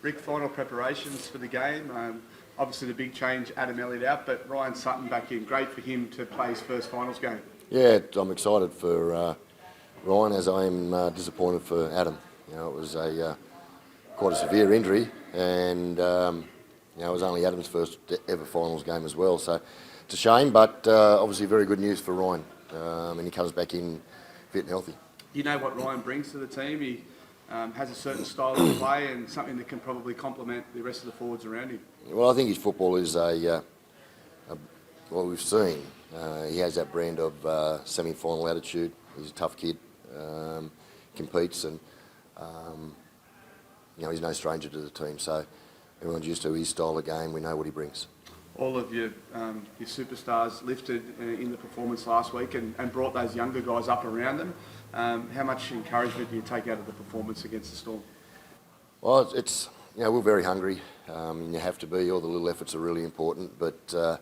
Rick, final preparations for the game. Obviously the big change, Adam Elliott out, but Ryan Sutton back in. Great for him to play his first finals game. Yeah, I'm excited for Ryan, as I am disappointed for Adam. You know, it was quite a severe injury, and it was only Adam's first ever finals game as well. So it's a shame, but obviously very good news for Ryan, and he comes back in fit and healthy. You know what Ryan brings to the team. He has a certain style of play and something that can probably complement the rest of the forwards around him. Well, I think his football is what we've seen. He has that brand of semi-final attitude. He's a tough kid, competes, and he's no stranger to the team. So everyone's used to his style of game. We know what he brings. All of your superstars lifted in the performance last week and brought those younger guys up around them. How much encouragement do you take out of the performance against the Storm? Well, it's we're very hungry, and you have to be. All the little efforts are really important, but the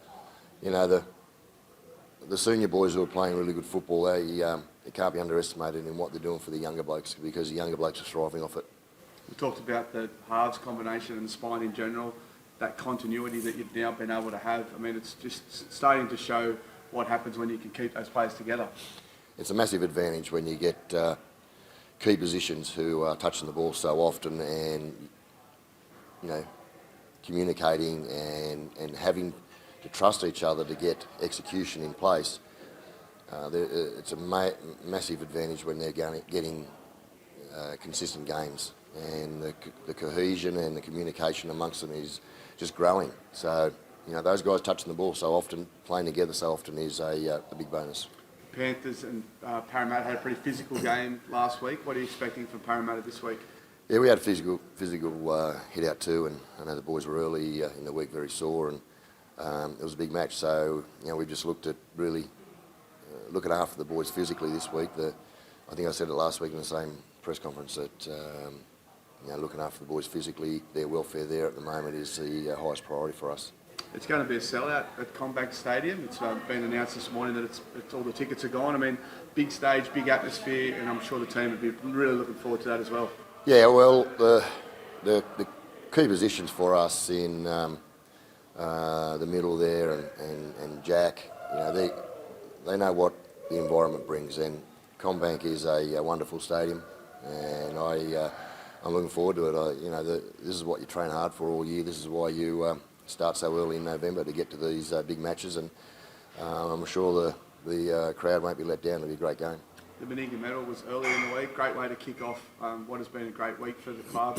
senior boys who are playing really good football, they can't be underestimated in what they're doing for the younger blokes, because the younger blokes are thriving off it. We talked about the halves combination and the spine in general, that continuity that you've now been able to have. I mean, it's just starting to show what happens when you can keep those players together. It's a massive advantage when you get key positions who are touching the ball so often, and communicating and having to trust each other to get execution in place. It's a massive advantage when they're getting consistent games, and the cohesion and the communication amongst them is just growing. So those guys touching the ball so often, playing together so often, is a big bonus. Panthers and Parramatta had a pretty physical game last week. What are you expecting from Parramatta this week? Yeah, we had a physical hit out too, and I know the boys were early in the week very sore, and it was a big match. So we just looked at really looking after the boys physically this week. I think I said it last week in the same press conference that looking after the boys physically, their welfare there at the moment is the highest priority for us. It's going to be a sellout at CommBank Stadium. It's been announced this morning that it's all the tickets are gone. I mean, big stage, big atmosphere, and I'm sure the team would be really looking forward to that as well. Yeah, well, the key positions for us in the middle there and Jack, they know what the environment brings, and CommBank is a wonderful stadium, and I'm looking forward to it. This is what you train hard for all year. This is why you start so early in November to get to these big matches, and I'm sure the crowd won't be let down. It'll be a great game. The Meninga Medal was earlier in the week. Great way to kick off what has been a great week for the club,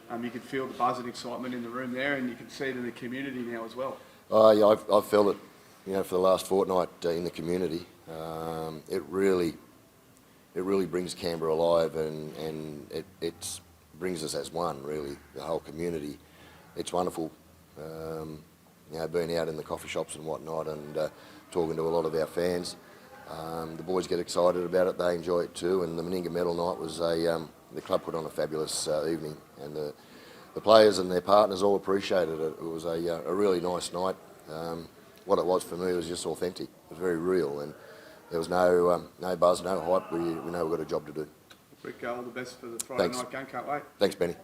and you could feel the buzz and excitement in the room there, and you can see it in the community now as well. Yeah, I've felt it, for the last fortnight in the community. It really brings Canberra alive, and it brings us as one, really, the whole community. It's wonderful, being out in the coffee shops and whatnot, and talking to a lot of our fans. The boys get excited about it, they enjoy it too, and the Meninga Medal night was the club put on a fabulous evening, and the players and their partners all appreciated it. It was a really nice night. What it was for me was just authentic. It was very real, and there was no buzz, no hype. We know we've got a job to do. Rick, all the best for the Friday night game. Can't wait. Thanks, Benny.